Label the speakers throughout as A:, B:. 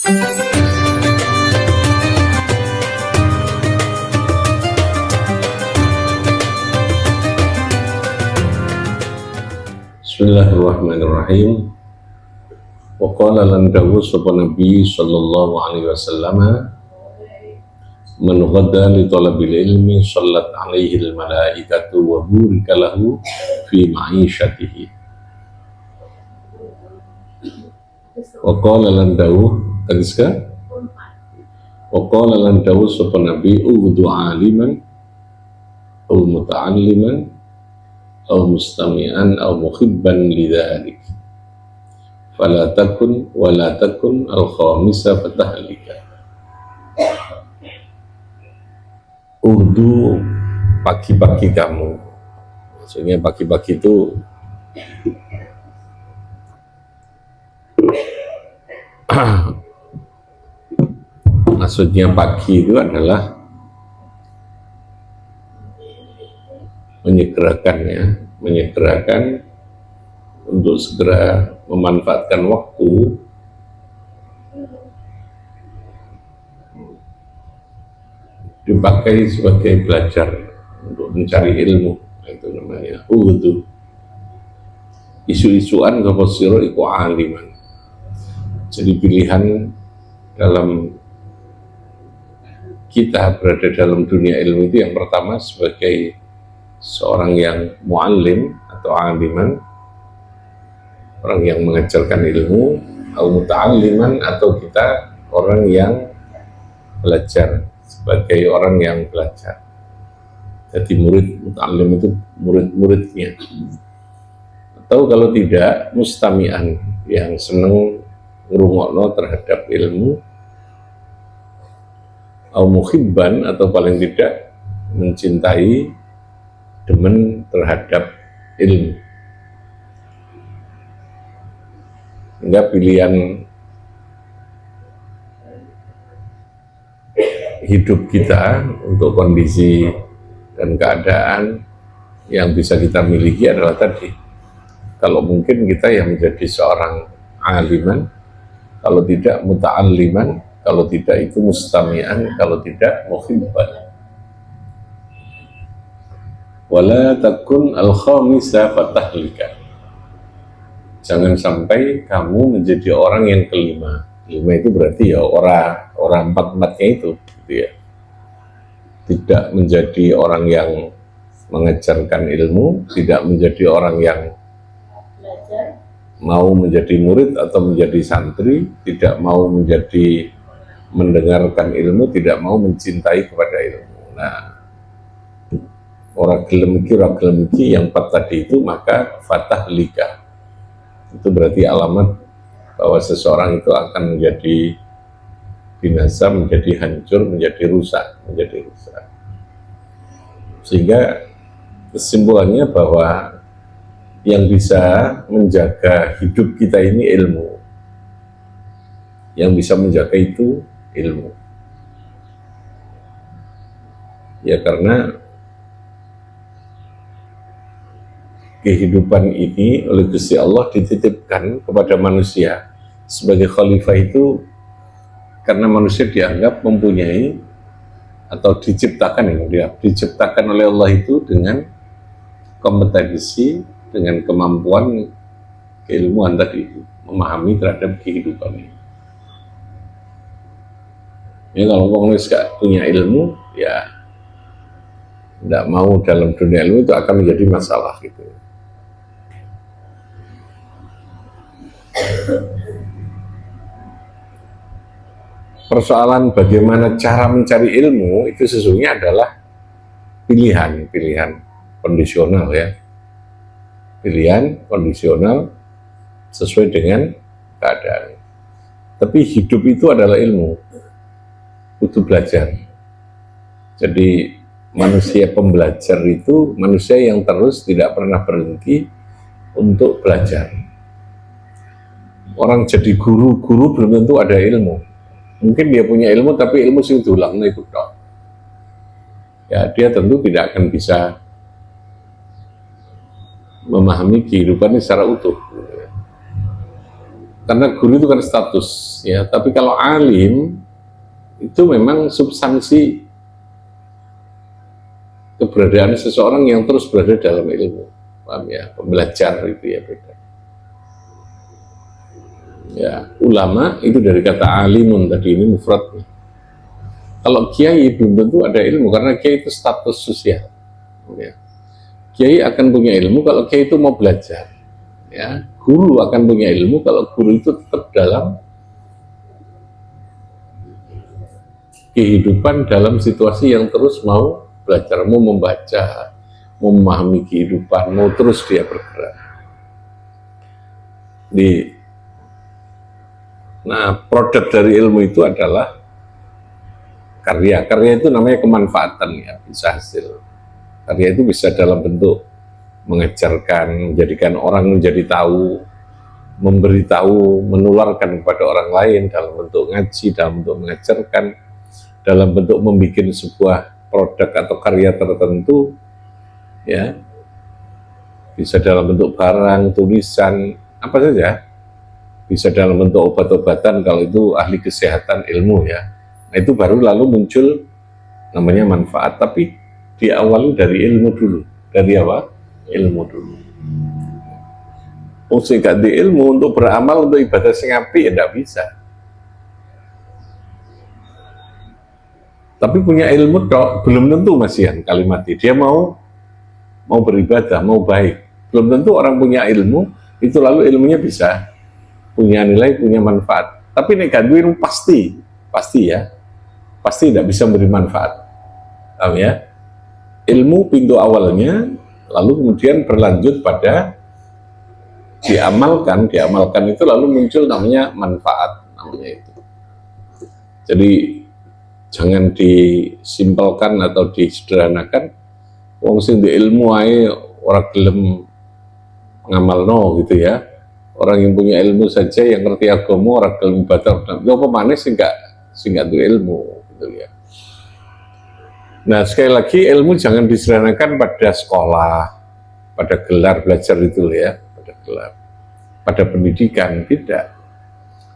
A: Bismillahirrahmanirrahim. Wa qala lan dawu sapa Nabi sallallahu alaihi wasallam, man ghadda li talabil ilmi sallat alaihi al malaikatu wa burika lahu fi ma'isyatihi. Wa qala lan dawu tegaskan, wa qala lan dawu sapa Nabi ughdu aliman aw muta'alliman aw mustami'an aw muhibban lidzalik fala takun wala takun al-khamisa fatahlika. Urdu pagi-pagi kamu, maksudnya pagi-pagi itu maksudnya pagi itu adalah menyegerakan untuk segera memanfaatkan waktu dipakai sebagai belajar untuk mencari ilmu, itu namanya uhudu. Isu-isuan siro iku aliman. Jadi pilihan dalam kita berada dalam dunia ilmu itu yang pertama sebagai seorang yang muallim atau aliman, orang yang mengajarkan ilmu, atau muta'alliman, atau kita orang yang belajar, sebagai orang yang belajar. Jadi murid, muta'allim itu murid-muridnya. Atau kalau tidak, mustami'an, yang senang ngrungokno terhadap ilmu, atau muhibban, atau paling tidak mencintai, demen terhadap ilmu. Hingga pilihan hidup kita untuk kondisi dan keadaan yang bisa kita miliki adalah tadi, kalau mungkin kita yang menjadi seorang aliman, kalau tidak muta'alliman, kalau tidak itu mustami'an, kalau tidak muhibban. Wala takun al-khamisa fatahlika. Jangan sampai kamu menjadi orang yang kelima. Kelima itu berarti ya orang empat-empatnya itu, gitu ya. Tidak menjadi orang yang mengajarkan ilmu, tidak menjadi orang yang mau menjadi murid atau menjadi santri, tidak mau menjadi mendengarkan ilmu, tidak mau mencintai kepada ilmu. Nah, orang gelem iki yang empat tadi itu, maka fatahlika itu berarti alamat bahwa seseorang itu akan menjadi binasa, menjadi hancur, menjadi rusak. Sehingga kesimpulannya bahwa yang bisa menjaga hidup kita ini ilmu, yang bisa menjaga itu ilmu. Ya karena kehidupan ini oleh Gusti Allah dititipkan kepada manusia sebagai khalifah itu karena manusia dianggap mempunyai atau diciptakan oleh Allah itu dengan kompetensi, dengan kemampuan keilmuan tadi, memahami terhadap kehidupan ini. Ya kalau orang gak punya ilmu, ya tidak mau dalam dunia ilmu, itu akan menjadi masalah gitu. Persoalan bagaimana cara mencari ilmu itu sesungguhnya adalah pilihan kondisional ya, pilihan kondisional sesuai dengan keadaan. Tapi hidup itu adalah ilmu, butuh belajar. Jadi manusia pembelajar itu manusia yang terus tidak pernah berhenti untuk belajar. Orang jadi guru belum tentu ada ilmu. Mungkin dia punya ilmu tapi ilmu sing dulang ikut dok. Ya dia tentu tidak akan bisa memahami kehidupan ini secara utuh. karena guru itu kan status ya, tapi kalau alim itu memang substansi keberadaan seseorang yang terus berada dalam ilmu, paham ya, pembelajar itu ya beda. Ya, ulama itu dari kata alimun tadi, ini mufradnya. Kalau kiai belum tentu ada ilmu, karena kiai itu status sosial. Ya. Kiai akan punya ilmu kalau kiai itu mau belajar. Ya, guru akan punya ilmu kalau guru itu tetap dalam kehidupan, dalam situasi yang terus mau belajar, mau membaca, mau memahami kehidupan, mau terus dia bergerak. Nah, produk dari ilmu itu adalah karya. Karya itu namanya kemanfaatan ya, bisa hasil. Karya itu bisa dalam bentuk mengajarkan, menjadikan orang menjadi tahu, memberitahu, menularkan kepada orang lain dalam bentuk ngaji, dalam bentuk mengajarkan, dalam bentuk membuat sebuah produk atau karya tertentu, ya, bisa dalam bentuk barang, tulisan, apa saja, bisa dalam bentuk obat-obatan kalau itu ahli kesehatan ilmu ya. Nah, itu baru lalu muncul namanya manfaat, tapi diawali dari ilmu dulu. Dari apa? Ilmu dulu. Fungsi gak di ilmu untuk beramal, untuk ibadah sing apik ya tidak bisa. Tapi punya ilmu tok belum tentu masihan kalimatnya. Dia mau beribadah, mau baik. Belum tentu orang punya ilmu itu lalu ilmunya bisa punya nilai, punya manfaat. Tapi nek gak duwe ilmu pasti ya. Pasti tidak bisa memberi manfaat. Paham ya? Ilmu pintu awalnya, lalu kemudian berlanjut pada diamalkan itu lalu muncul namanya manfaat, namanya itu. Jadi jangan disimpelkan atau disederhanakan. Wong sing di ilmu ae ora gelem ngamalno gitu ya. Orang yang punya ilmu saja, yang ngerti agama, ora gelem ibadah. Yo apa maneh sing gak duwe ilmu gitu ya. Nah, sekali lagi ilmu jangan disederhanakan pada sekolah, pada gelar belajar itu ya, pada gelar, pada pendidikan, tidak.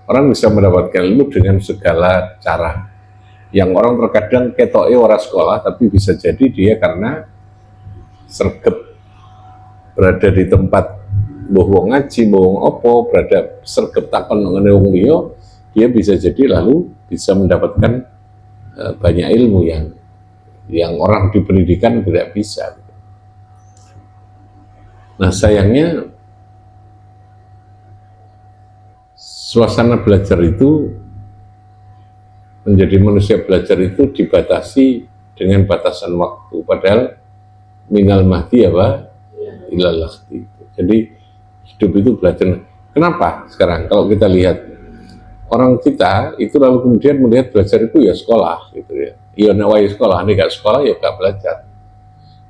A: Orang bisa mendapatkan ilmu dengan segala cara. Yang orang terkadang ketoke ora sekolah, tapi bisa jadi dia karena sregep berada di tempat bohong ngaji, bohong opo, berada sregep takon ngene wong liya, dia bisa jadi lalu bisa mendapatkan banyak ilmu yang orang di pendidikan tidak bisa. Nah, sayangnya suasana belajar itu, menjadi manusia belajar itu dibatasi dengan batasan waktu, padahal minal mahdi apa? Ilal lahdi. Jadi hidup itu belajar. Kenapa sekarang kalau kita lihat orang kita itu lalu kemudian melihat belajar itu ya sekolah gitu ya. Iya nawai sekolah, ini gak sekolah ya gak belajar.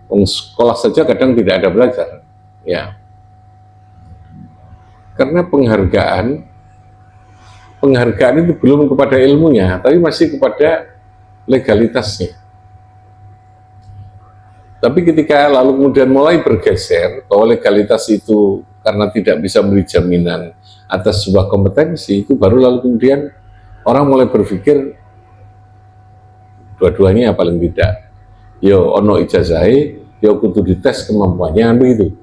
A: Sekolah saja kadang tidak ada belajar, ya. Karena penghargaan itu belum kepada ilmunya, tapi masih kepada legalitasnya. Tapi ketika lalu kemudian mulai bergeser bahwa legalitas itu karena tidak bisa memberi jaminan atas sebuah kompetensi, itu baru lalu kemudian orang mulai berpikir dua-duanya ya paling tidak. Yo ono ijazahnya, yo kudu dites kemampuannya begitu.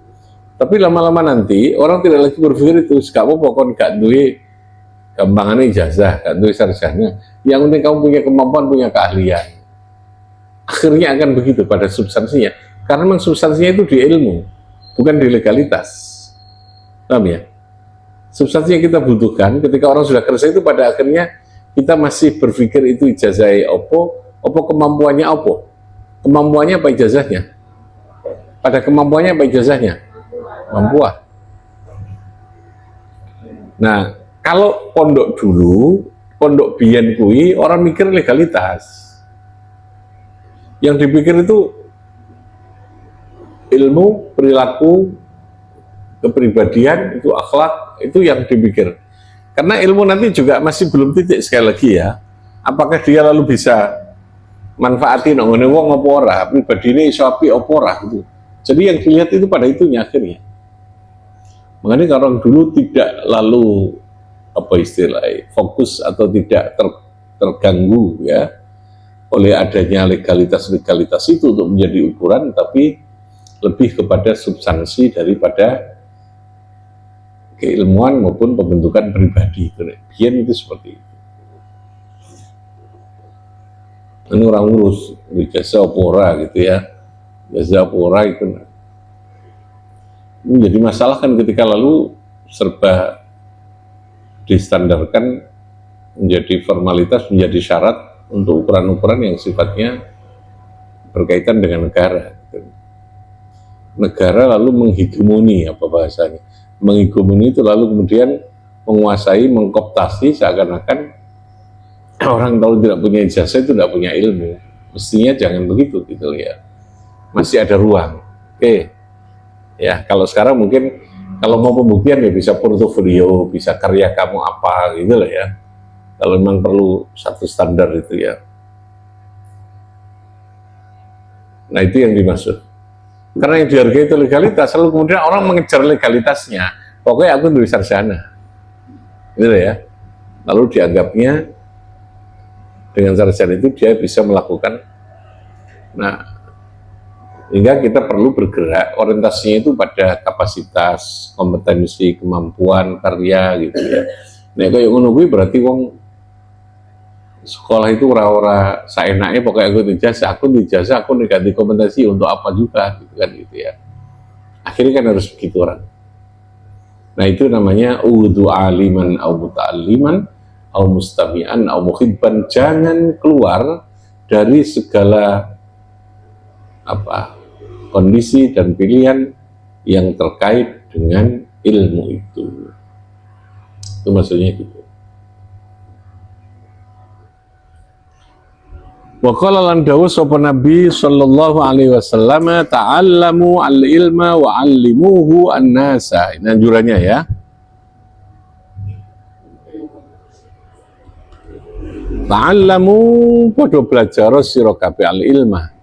A: Tapi lama-lama nanti orang tidak lagi berpikir itu, gak apa-apa kon gak duwe gampangannya ijazah, gak duwe sarjana. Yang penting kamu punya kemampuan, punya keahlian. Akhirnya akan begitu pada substansinya. Karena memang substansinya itu di ilmu, bukan di legalitas. Paham ya? Substansi yang kita butuhkan ketika orang sudah kerja itu pada akhirnya kita masih berpikir itu ijazahnya apa kemampuannya apa? Kemampuannya apa ijazahnya? Pada kemampuannya apa ijazahnya? Kemampuan. Nah, kalau pondok dulu, pondok biyen kui orang mikir legalitas. Yang dipikir itu ilmu, perilaku, kepribadian, itu akhlak, itu yang dipikir. Karena ilmu nanti juga masih belum titik sekali lagi ya. Apakah dia lalu bisa manfaatin ngene wong apa ora, pribadine iso apik apa ora gitu. Jadi yang dilihat itu pada itunya akhirnya. Makanya orang dulu tidak lalu apa istilahnya, fokus atau tidak terganggu ya oleh adanya legalitas itu untuk menjadi ukuran, tapi lebih kepada substansi daripada keilmuan maupun pembentukan pribadi. Biar itu seperti itu. Ini orang urus jasa opora gitu ya, jasa opora itu menjadi masalah kan ketika lalu serba distandarkan menjadi formalitas, menjadi syarat untuk ukuran-ukuran yang sifatnya berkaitan dengan negara. Negara lalu menghegemoni, apa bahasanya, menghegemoni itu lalu kemudian menguasai, mengkooptasi seakan-akan orang kalau tidak punya ijazah itu tidak punya ilmu. Mestinya jangan begitu gitu ya. Masih ada ruang. Oke. Ya, kalau sekarang mungkin kalau mau pembuktian ya bisa portofolio, bisa karya kamu apa gitu lah ya. Kalau memang perlu satu standar itu ya. Nah, itu yang dimaksud. Karena yang dihargai itu legalitas, lalu kemudian orang mengejar legalitasnya. Pokoknya aku dari sarjana. Gitu ya. Lalu dianggapnya dengan sarjana itu dia bisa melakukan. Nah, hingga kita perlu bergerak, orientasinya itu pada kapasitas, kompetensi, kemampuan, karya gitu ya. Nah, kayak ngono kuwi berarti wong sekolah itu ora-ora saenake pokoknya aku dijazah, aku diganti kompetensi untuk apa juga gitu kan gitu ya. Akhirnya kan harus begitu orang. Nah, itu namanya udu aliman au muta'alliman au mustami'an au muhibban. Jangan keluar dari segala kondisi dan pilihan yang terkait dengan ilmu itu maksudnya gitu. Wa qala lan dawu sapa Nabi sallallahu alaihi wasallam, ta'allamu al-ilma wa 'allimuhu an-nasa. Ini anjurannya ya. Ta'allamu padha belajar sira kabeh al-ilma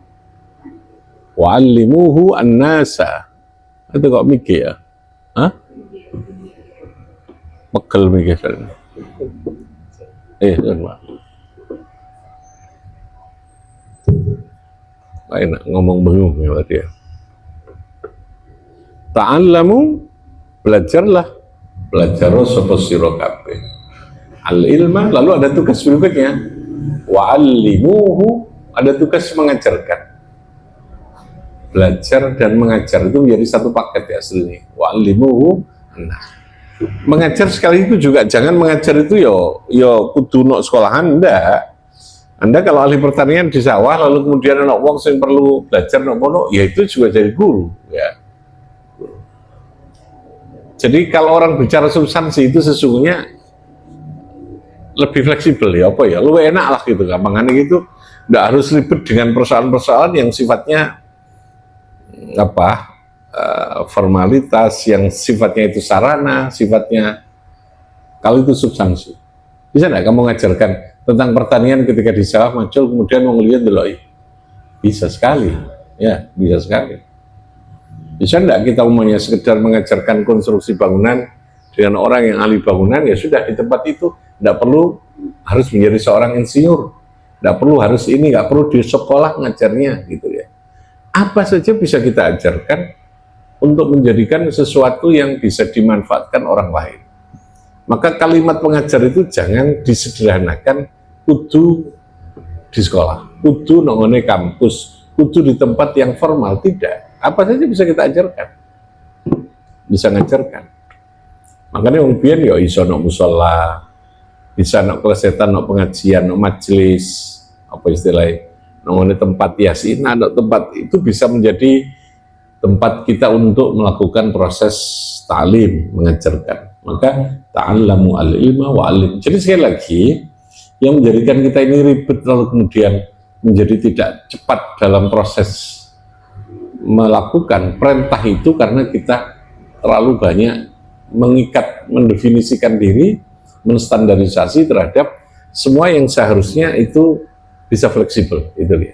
A: wa 'allimuhu an-nasa. Itu kok mikir ya? Hah? Pegel mikir. Enak ngomong bengong ya berarti ya. Ta'allamu, belajar sapa sira kabeh al-ilma, lalu ada tugas berikutnya wa 'allimuhu, ada tugas mengajarkan. Belajar dan mengajar itu menjadi satu paket ya aslinya. Wa 'allimuhu. Nah, mengajar sekali itu juga jangan mengajar itu yo kudu nok sekolahan, ndak. Anda kalau ahli pertanian di sawah lalu kemudian anak wong sing perlu belajar nopo, ya itu juga jadi guru ya. Jadi kalau orang bicara substansi itu sesungguhnya lebih fleksibel ya, apa ya, lebih enak lah gitu, gampangannya gitu, nggak harus ribet dengan persoalan-persoalan yang sifatnya formalitas, yang sifatnya itu sarana, sifatnya, kalau itu substansi. Bisa nggak kamu ngajarkan tentang pertanian ketika di sawah muncul kemudian mau ngelihat dulu? Bisa sekali ya, bisa sekali. Bisa enggak kita umumnya sekedar mengajarkan konstruksi bangunan dengan orang yang ahli bangunan, ya sudah di tempat itu, enggak perlu harus menjadi seorang insinyur, enggak perlu harus ini, enggak perlu di sekolah ngajarnya gitu ya. Apa saja bisa kita ajarkan untuk menjadikan sesuatu yang bisa dimanfaatkan orang lain. Maka kalimat pengajar itu jangan disederhanakan kudu di sekolah, kudu nongone kampus, kudu di tempat yang formal, tidak. Apa saja bisa kita ajarkan, bisa ngajarkan. Makanya wong biyen ya iso nok musala, bisa nok klesetan, nok pengajian, nok majelis, apa istilahnya, nongone tempat yasin, nok tempat itu bisa menjadi tempat kita untuk melakukan proses ta'lim, mengajarkan. Maka ta'allamu al-ilma wa 'allim. Jadi sekali lagi, yang menjadikan kita ini ribet lalu kemudian menjadi tidak cepat dalam proses melakukan perintah itu karena kita terlalu banyak mengikat, mendefinisikan diri, menstandarisasi terhadap semua yang seharusnya itu bisa fleksibel, itu dia.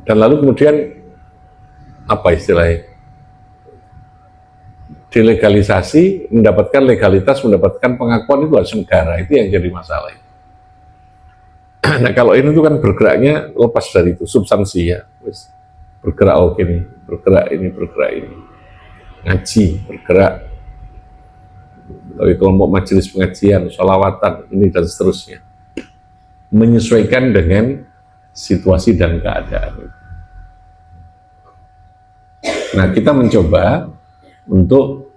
A: Dan lalu kemudian apa istilahnya, dilegalisasi, mendapatkan legalitas, mendapatkan pengakuan itu harus negara, itu yang jadi masalah. Nah kalau ini tuh kan bergeraknya lepas dari itu, substansi ya, bergerak oke nih, bergerak ini, ngaji, bergerak, dari kelompok majelis pengajian, sholawatan, ini dan seterusnya, menyesuaikan dengan situasi dan keadaan. Nah kita mencoba untuk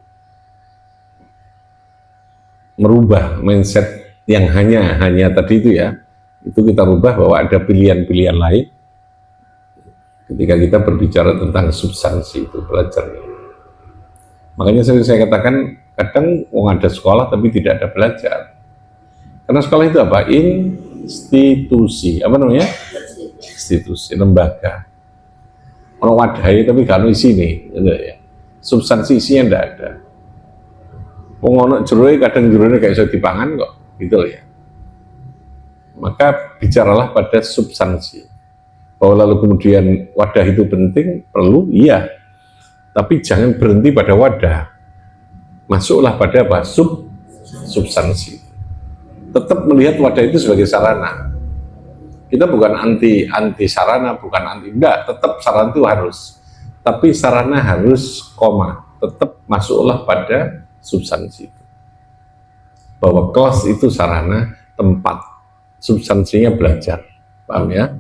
A: merubah mindset yang hanya tadi itu ya, itu kita rubah bahwa ada pilihan-pilihan lain ketika kita berbicara tentang substansi itu, belajarnya. Makanya saya katakan kadang ada sekolah tapi tidak ada belajar, karena sekolah itu apa? Institusi, apa namanya? Institusi, lembaga. Orang wadai tapi gak ada isi nih, gitu ya. Substansi isinya tidak ada. Pengono jeruk kadang jeruknya kayak bisa dipangan kok, gitu ya. Maka bicaralah pada substansi. Bahwa lalu kemudian wadah itu penting, perlu, iya. Tapi jangan berhenti pada wadah. Masuklah pada apa? Substansi. Tetap melihat wadah itu sebagai sarana. Kita bukan anti sarana, bukan anti, enggak, tetap sarana itu harus. Tapi sarana harus koma, tetap masuklah pada substansi itu. Bahwa kelas itu sarana, tempat, substansinya belajar, paham ya?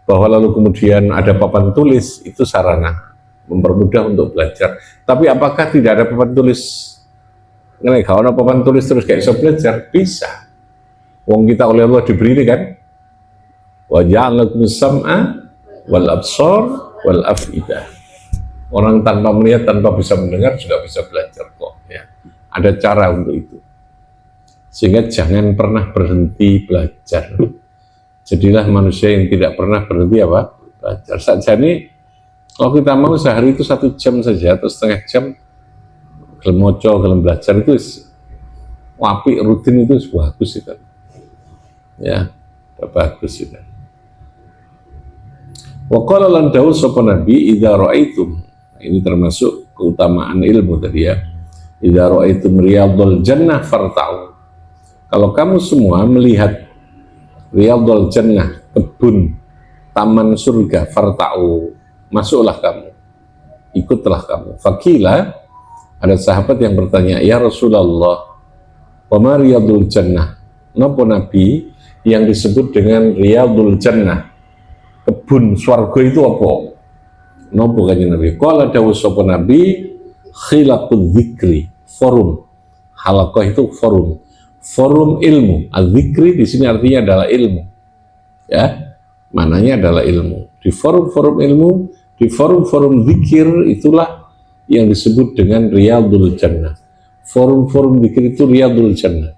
A: Bahwa lalu kemudian ada papan tulis, itu sarana, mempermudah untuk belajar. Tapi apakah tidak ada papan tulis? Kalau ada papan tulis terus kayak bisa belajar, bisa. Wong kita oleh Allah diberi ini kan, wa ja'alakum sam'a wal absar wal afidah. Orang tanpa melihat, tanpa bisa mendengar juga bisa belajar kok ya. Ada cara untuk itu. Sehingga jangan pernah berhenti belajar. Jadilah manusia yang tidak pernah berhenti apa? Belajar. Saja nih, kalau kita mau sehari itu 1 jam saja atau setengah jam, gelem moco, gelem belajar itu wapi, rutin itu bagus itu. Ya, bagus itu. Wa qala lan dawu sapa nabi idza ra'aitum, ini termasuk keutamaan ilmu tadi ya, idza ra'aitum riyadul jannah farta'u, kalau kamu semua melihat riyadul jannah, kebun taman surga, farta'u, masuklah kamu, ikutlah kamu. Fakila, ada sahabat yang bertanya, ya Rasulullah, wa ma riyadul jannah, napa nabi yang disebut dengan riyadul jannah, kebun swarga itu apa? Nopo kanjeng Nabi? Qala dawuh sapa Nabi, khilaqul dzikri, forum. Halaqah itu forum. Forum ilmu. Az-dzikri di sini artinya adalah ilmu. Ya, mananya adalah ilmu. Di forum-forum ilmu, di forum-forum zikir itulah yang disebut dengan riyadul jannah. Forum-forum zikir itu riyadul jannah.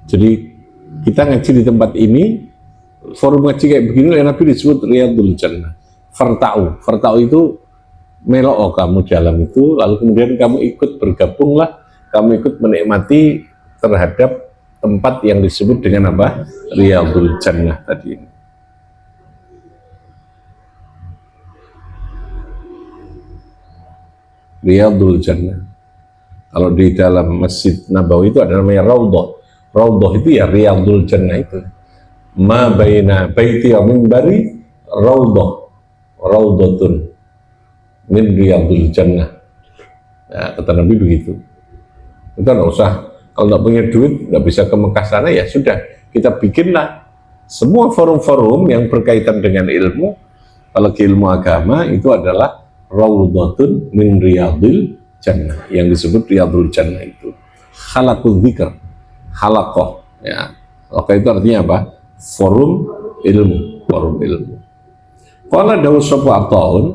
A: Jadi kita ngaji di tempat ini, forum ngaji kayak begini, Nabi disebut riyadul jannah. Farta'u itu melok kamu dalam itu, lalu kemudian kamu ikut bergabunglah, kamu ikut menikmati terhadap tempat yang disebut dengan apa? Riyadul jannah tadi. Riyadul jannah. Kalau di dalam Masjid Nabawi itu ada namanya Raudhah. Raudhah itu ya riyadul jannah itu. Ma baina baiti wa minbari raudhah. Raudhatun min riyadul jannah. Nah, kata Nabi begitu. Kita nggak usah, kalau nggak punya duit, nggak bisa ke Mekah sana, ya sudah, kita bikinlah semua forum-forum yang berkaitan dengan ilmu. Kalau ilmu agama itu adalah raudhatun min riyadil jannah, yang disebut riyadul jannah itu. Halaqul dzikr, halaqah, ya. Halaqah itu artinya apa? Forum ilmu, forum ilmu. Qala dawuh sapa Athaun,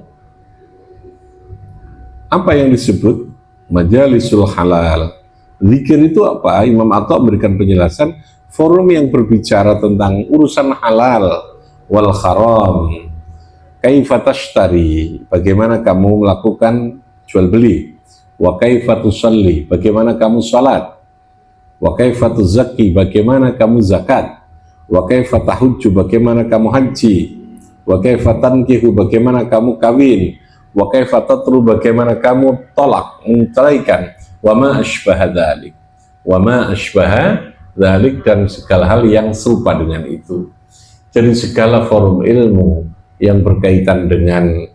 A: apa yang disebut majalisul halal? Zikir itu apa? Imam Atha memberikan penjelasan, forum yang berbicara tentang urusan halal wal haram. Kaifa tashtari, bagaimana kamu melakukan jual beli. Wa kaifa tusalli, bagaimana kamu salat. Wa kaifa tuzakki, bagaimana kamu zakat. Wa kaifa tahujju, bagaimana kamu haji. Wa kaifa tankihu, bagaimana kamu kawin. wa kaifa tatru, bagaimana kamu tolak, menceraikan, wa ma asbaha dzalik, wa ma asbaha dzalik, dan segala hal yang serupa dengan itu. Jadi segala forum ilmu yang berkaitan dengan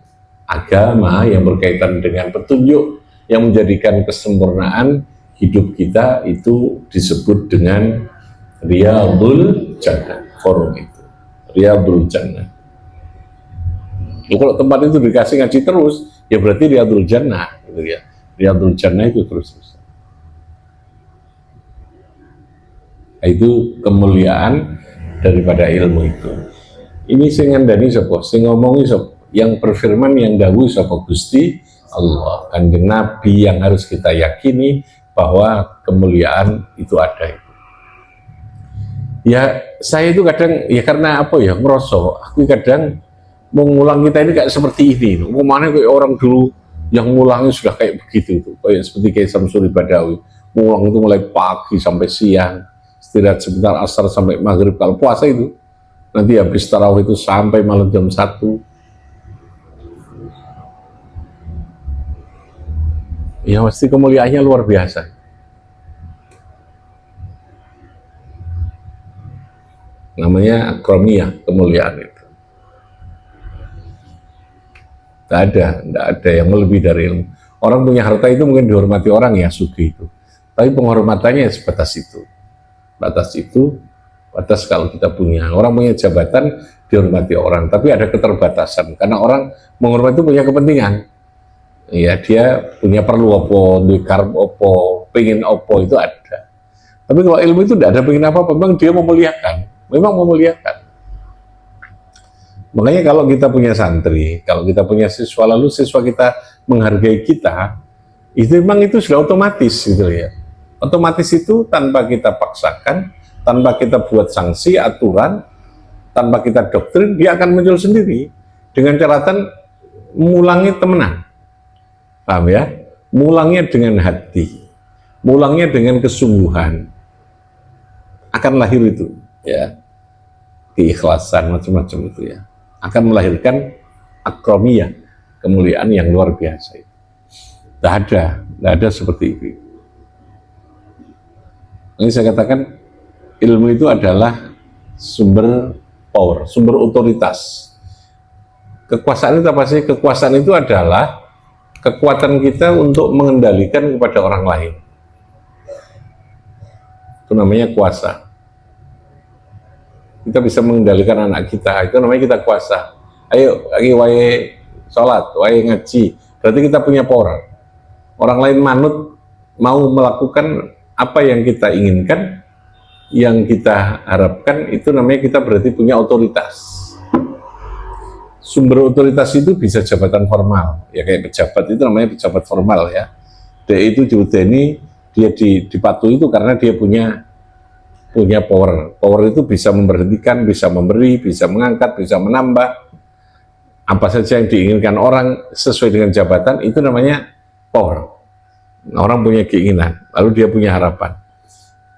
A: agama, yang berkaitan dengan petunjuk, yang menjadikan kesempurnaan hidup kita, itu disebut dengan Riyadul Jannah. Forum itu Riyadul Jannah. Kalau tempat itu dikasih ngaji terus, ya berarti Riyadul Jannah, gitu ya. Riyadul Jannah itu terus. Itu kemuliaan daripada ilmu itu. Ini sing ngandani sapa? Sing ngomongi sapa? Yang berfirman, yang dawuh sapa? Gusti Allah. Kanjeng Nabi yang harus kita yakini bahwa kemuliaan itu ada itu. Ya, saya itu kadang ya karena apa ya, ngerosok, aku kadang mengulang kita ini kayak seperti ini. Kemana kayak orang dulu yang ngulangnya sudah kayak begitu itu, kayak seperti kayak Samsuri Badawi, ngulang itu mulai pagi sampai siang, istirahat sebentar asar sampai maghrib. Kalau puasa itu nanti habis tarawih itu sampai malam jam 1. Ya pasti kemuliaannya luar biasa. Namanya akromiyah, kemuliaan itu. Tidak ada yang lebih dari ilmu. Orang punya harta itu mungkin dihormati orang ya, sugi itu. Tapi penghormatannya sebatas itu. Batas kalau kita punya. Orang punya jabatan, dihormati orang. Tapi ada keterbatasan. Karena orang menghormati itu punya kepentingan. Ya, dia punya perlu apa, dikarep apa, pengen apa, itu ada. Tapi kalau ilmu itu tidak ada pengen apa-apa, memang dia memuliakan. Memang memuliakan. Makanya kalau kita punya santri, kalau kita punya siswa, lalu siswa kita menghargai kita, itu memang itu sudah otomatis gitu ya. Otomatis itu tanpa kita paksakan, tanpa kita buat sanksi, aturan, tanpa kita doktrin, dia akan muncul sendiri dengan catatan mulangi temenan. Paham ya? Mulangnya dengan hati, mulangnya dengan kesungguhan, akan lahir itu ya, keikhlasan macam-macam itu ya, akan melahirkan akromiyah, kemuliaan yang luar biasa itu. Tidak ada seperti itu. Ini saya katakan ilmu itu adalah sumber power, sumber otoritas. Kekuasaan itu apa sih? Kekuasaan itu adalah kekuatan kita untuk mengendalikan kepada orang lain. Itu namanya kuasa. Kita bisa mengendalikan anak kita, itu namanya kita kuasa. Ayo, lagi wae sholat, wae ngaji, berarti kita punya power. Orang lain manut, mau melakukan apa yang kita inginkan, yang kita harapkan, itu namanya kita berarti punya otoritas. Sumber otoritas itu bisa jabatan formal, ya kayak pejabat itu namanya pejabat formal ya. Dia itu diudeni, dia dipatuhi itu karena dia punya power. Power itu bisa memberhentikan, bisa memberi, bisa mengangkat, bisa menambah. Apa saja yang diinginkan orang sesuai dengan jabatan, itu namanya power. Orang punya keinginan, lalu dia punya harapan.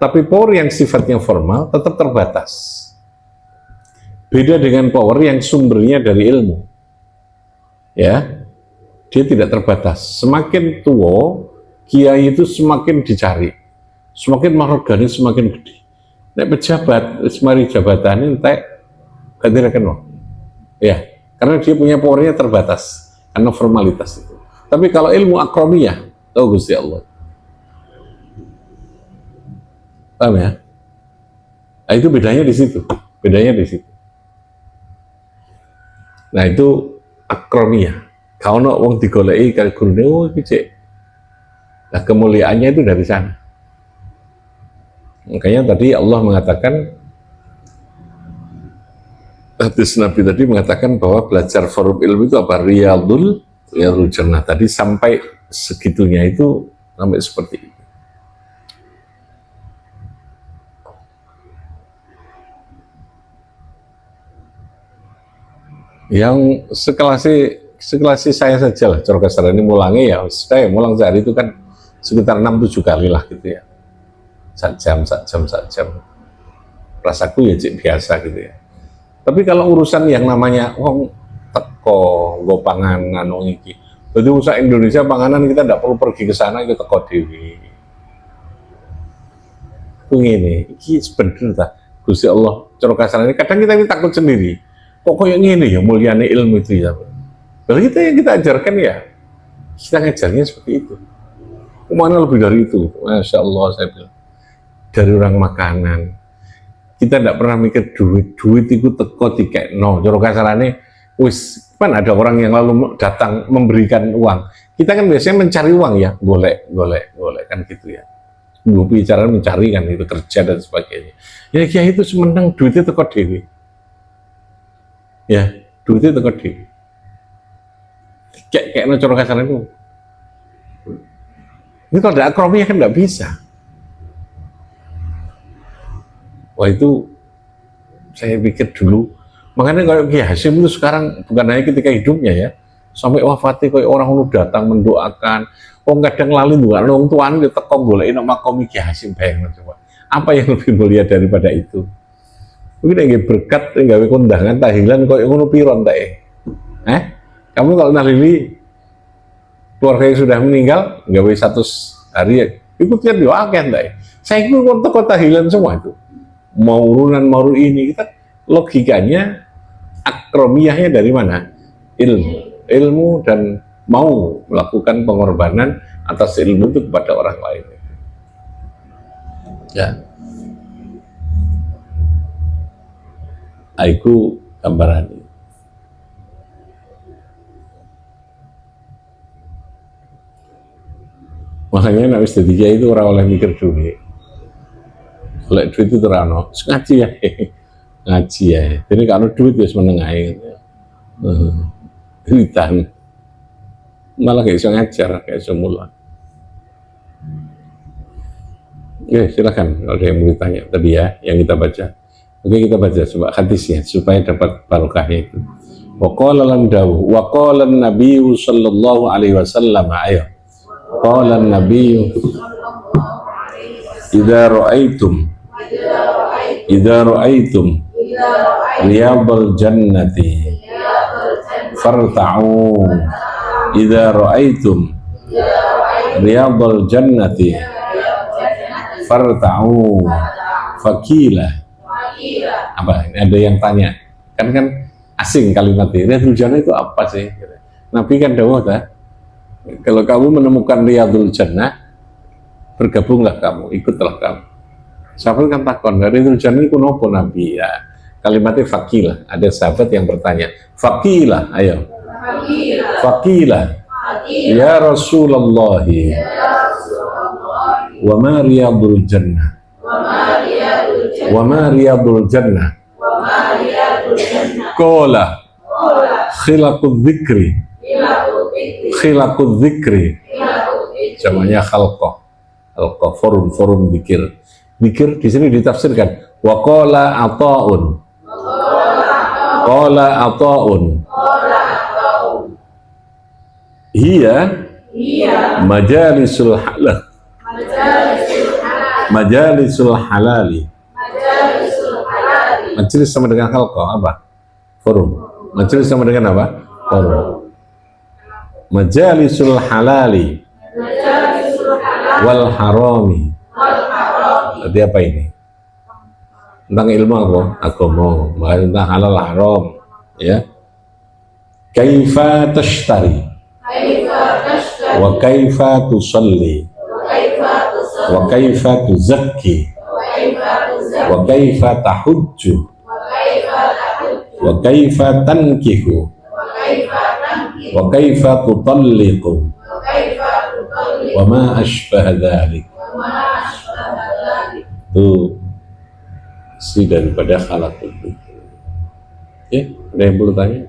A: Tapi power yang sifatnya formal tetap terbatas. Beda dengan power yang sumbernya dari ilmu. Ya, dia tidak terbatas. Semakin tua, kiai itu semakin dicari. Semakin marogane semakin gede. Nek pejabat, semari jabatan entek kadiraken. Ya, karena dia punya powernya terbatas karena formalitas itu. Tapi kalau ilmu akromiyah, tahu Gusti Allah. Paham ya? Nah, itu bedanya di situ. Bedanya di situ. Nah, itu akromiyah. Kalau no wong digoleki kali gurune, oh iki cek. Nah, kemuliaannya itu dari sana. Makanya tadi Allah mengatakan, hadis Nabi tadi mengatakan bahwa belajar forum ilmu itu apa? Riyadul Jannah. Tadi sampai segitunya itu, sampai seperti itu. Yang sekelas saya saja lah, cara kasar ini mulangnya ya, saya mulang sehari itu kan sekitar 6-7 kali lah gitu ya. Sak jam. Rasaku ya cik biasa gitu ya. Tapi kalau urusan yang namanya teko, nggo panganan, iki, Jadi usaha Indonesia panganan kita tidak perlu pergi ke sana, itu teko dewi. Ini sebenarnya tak Gusti Allah cara kasarane kadang kita ini takut sendiri. Kok kayak gini ya muliane ilmu itu ya. Kalau kita yang kita ajarkan ya kita ngajarnya seperti itu. Kemana lebih dari itu? Masya Allah saya bilang. Dari orang makanan. Kita tidak pernah mikir duit itu teko tiket no. Cara kasarane wis kan ada orang yang lalu datang memberikan uang. Kita kan biasanya mencari uang ya, golek kan gitu ya. Gue bicara mencari kan itu kerja dan sebagainya. Ya kiai itu semenang duitnya teko dewi. Ya, duitnya teko dewi. Kayak no cara kasarane itu. Ini kalau ada akrobinya kan nggak bisa. Wah itu saya pikir dulu. Makanya kalau Kiai Hasyim itu sekarang bukan hanya ketika hidupnya ya, sampai wafatnya kayak orang lu datang mendoakan. Oh kadang lali juga, orang tuan kita teko golek nama makom Kiai Hasyim bayangkan coba. Apa yang lebih mulia daripada itu? Mungkin yang berkat, nggak kondangan tahlilan kok ngono piron tak Kamu kalau nahlili keluarga yang sudah meninggal, nggak boleh 100 hari ya, ikutnya doakan tak Saya ikut kota tahlilan semua itu. Mau urunan mau ini kita logikanya akromiyahnya dari mana? Ilmu dan mau melakukan pengorbanan atas ilmu itu kepada orang lain. Ya, aku gambaran. Makanya nak wis dadi kiai itu ora oleh mikir duit. Oleh duit itu terano, ngaji ya. Ngaji ya. Jadi kalau duit ya meneng ae. Duitan. Malah kayak iso ngajar, kayak iso mulang. Oke, silakan kalau ada yang mau ditanya tadi ya, yang kita baca. Oke, kita baca coba hadisnya supaya dapat barokahnya itu. Wa qala lan dawu wa qala an-nabiy sallallahu alaihi wasallam ayo. Qala an-nabiy idza ra'aitum riyadal jannati farta'u idza ra'aitum riyadal jannati farta'u fakila. Apa ini ada yang tanya kan asing kalimatnya riyadul jannah itu apa sih? Nabi kan dawuh kalau kamu menemukan riyadul jannah bergabunglah kamu, ikutlah kamu. Sahabat kan takon, riyadul jannah itu nopo Nabi ya? Kalimatnya fakilah. Ada sahabat yang bertanya, fakilah, ayo. Fakilah. Ya Rasulullah. Wa ma riyadul jannah. Wa ma riyadul jannah. Qala khilaqud dzikri. Khilaqud dzikri. Namanya khalqah. Forum dzikir. Dzikir di sini ditafsirkan wa qala ata'un. Qala ata'un. Hiya majalisul halal. Majalisul halali. Majelis sama dengan khalqah apa? Forum. Majelis sama dengan apa? Forum. Majalisul halali wal harami. Berarti apa ini? Tentang ilmu apa? Agama, tentang halal haram, ya. Kaifa tashtari wa kaifa tusalli wa kaifa tuzakki wa kaifa tahujju wa kaifa tankihu wa kaifa tutalliqu wa ma ashbaha dhalik. Itu si daripada khalaqul dzikr. Ya, ada yang perlu tanya?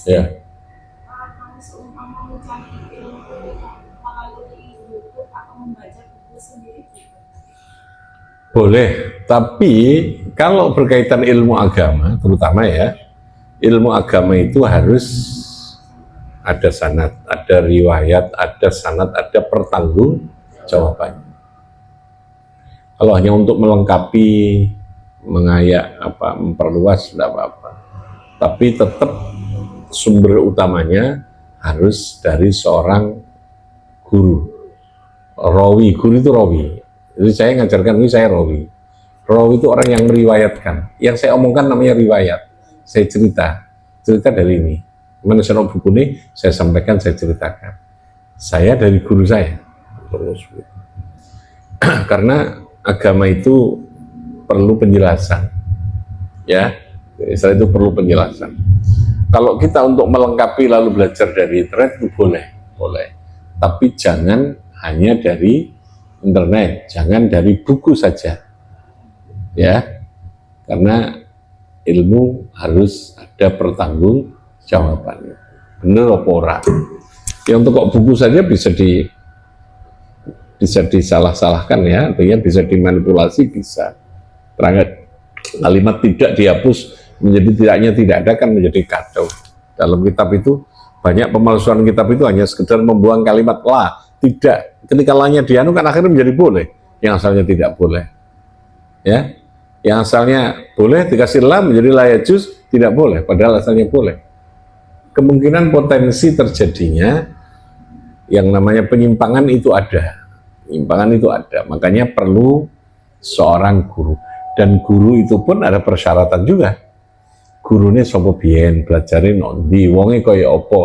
A: Ya. Boleh, tapi kalau berkaitan ilmu agama, terutama ya, ilmu agama itu harus ada sanad, ada riwayat, ada sanad, ada pertanggungjawabannya. Kalau hanya untuk melengkapi, mengayak, memperluas, tidak apa-apa. Tapi tetap sumber utamanya harus dari seorang guru. Rawi, guru itu rawi. Jadi saya ngajarkan ini, saya rawi. Rawi itu orang yang meriwayatkan. Yang saya omongkan namanya riwayat. Saya cerita dari ini. Mana saya buku ini, saya sampaikan, saya ceritakan. Saya dari guru saya. Karena agama itu perlu penjelasan. Ya, Islam itu perlu penjelasan. Kalau kita untuk melengkapi lalu belajar dari internet itu boleh. Tapi jangan hanya dari internet, jangan dari buku saja. Ya, karena ilmu harus ada pertanggungjawabannya. Bener apa ora? Yang untuk kok buku saja bisa disalah-salahkan ya, artinya bisa dimanipulasi, bisa. Terangkat kalimat tidak dihapus menjadi tidaknya tidak ada kan menjadi kacau. Dalam kitab itu banyak pemalsuan kitab itu hanya sekedar membuang kalimat la, tidak. Ketika la-nya dianu kan akhirnya menjadi boleh, yang asalnya tidak boleh. Ya, yang asalnya boleh dikasih la menjadi la yajuz, tidak boleh, padahal asalnya boleh. Kemungkinan potensi terjadinya yang namanya penyimpangan itu ada. Penyimpangan itu ada, makanya perlu seorang guru. Dan guru itu pun ada persyaratan juga. Gurunya sapa biyen, belajarin nondi, wonge kaya apa,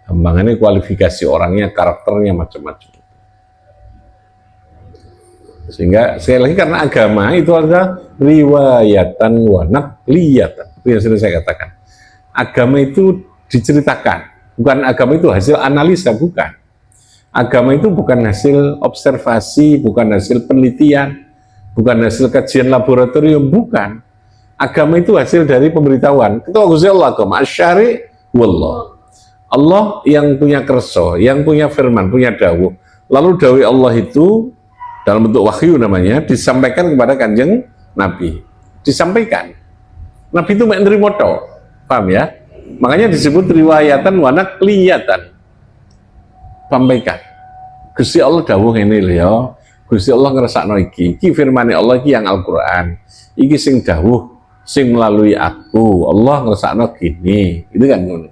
A: gampangannya kualifikasi orangnya, karakternya macam-macam. Sehingga sekali lagi karena agama itu adalah riwayatan wa naqliyatan. Itu yang sering saya katakan. Agama itu diceritakan, bukan agama itu hasil analisa, bukan. Agama itu bukan hasil observasi, bukan hasil penelitian, bukan hasil kajian laboratorium, bukan. Agama itu hasil dari pemberitahuan. Ketua Gusti Allah agama, asyari wallah. Allah yang punya kerso, yang punya firman, punya dawuh. Lalu dawuh Allah itu dalam bentuk wahyu namanya disampaikan kepada Kanjeng Nabi. Disampaikan. Nabi itu menerima moto, paham ya? Makanya disebut riwayatan wa naqliyatan. Sampaikan. Gusti Allah dawuh ngene lho ya. Gusti Allah ngrasakno iki firmane Allah iki yang Al-Qur'an. Iki sing dawuh sing melalui aku. Allah ngrasakno gini. Itu kan ngono.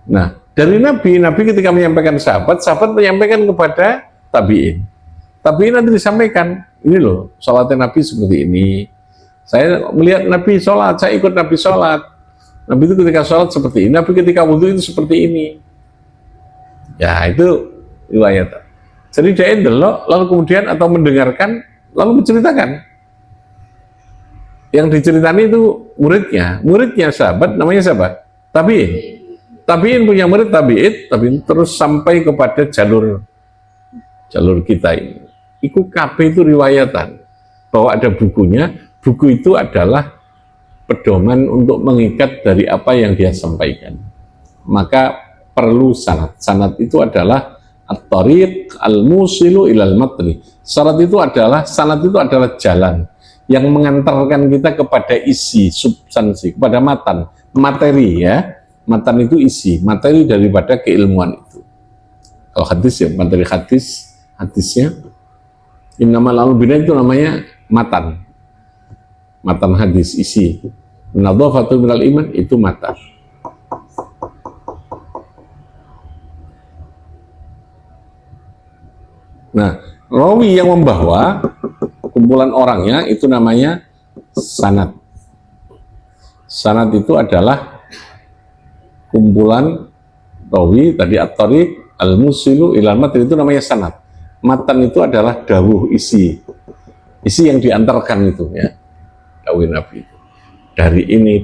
A: Nah, dari Nabi ketika menyampaikan sahabat menyampaikan kepada tabi'in. Tabi'in nanti disampaikan, ini loh, salatnya Nabi seperti ini. Saya melihat Nabi sholat, saya ikut Nabi sholat. Nabi itu ketika sholat seperti ini, Nabi ketika wudhu itu seperti ini. Ya, itu riwayat. Jadi dia delok, lalu kemudian atau mendengarkan, lalu menceritakan. Yang diceritani itu muridnya sahabat, namanya siapa? Tabi'in. Tabi'in punya murid tabi'in terus sampai kepada jalur kita ini. Iku kabeh itu riwayatan, bahwa ada bukunya, buku itu adalah pedoman untuk mengikat dari apa yang dia sampaikan. Maka perlu sanad. Sanad itu adalah at-tariq al-musilu ilal matni. Sanad itu adalah jalan yang mengantarkan kita kepada isi, substansi, kepada matan, materi ya. Matan itu isi, materi daripada keilmuan itu. Kalau hadis ya, materi hadisnya. Innamal a'malu binniyat itu namanya matan. Matan hadis, isi. Nadhafatu minal iman itu matan. Nah, rawi yang membawa kumpulan orangnya itu namanya sanad. Sanad itu adalah kumpulan rawi, tadi at-tariq al-musilu ilal matan itu namanya sanad. Matan itu adalah dawuh, isi yang diantarkan itu ya, dawuh Nabi itu. Dari ini.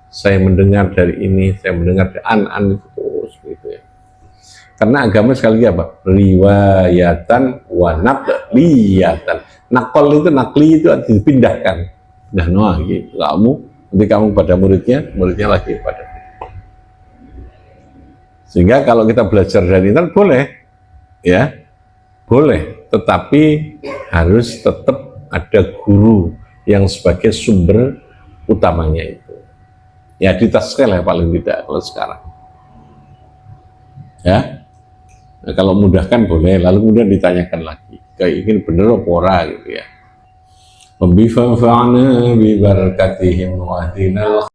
A: Saya mendengar dari ini, saya mendengar dari an itu terus gitu ya. Karena agama sekali lagi apa? Riwayatan wa naqliyatan. Nakli itu dipindahkan. Nah, gitu. Kamu pada muridnya lagi pada. Sehingga kalau kita belajar dari internet boleh, ya, boleh. Tetapi harus tetap ada guru yang sebagai sumber utamanya itu. Ya di taskel ya paling tidak kalau sekarang. Ya, nah, kalau mudahkan boleh, lalu kemudian ditanyakan lagi, kayak ingin bener apa ora gitu ya. Bi barakatihim wa dinal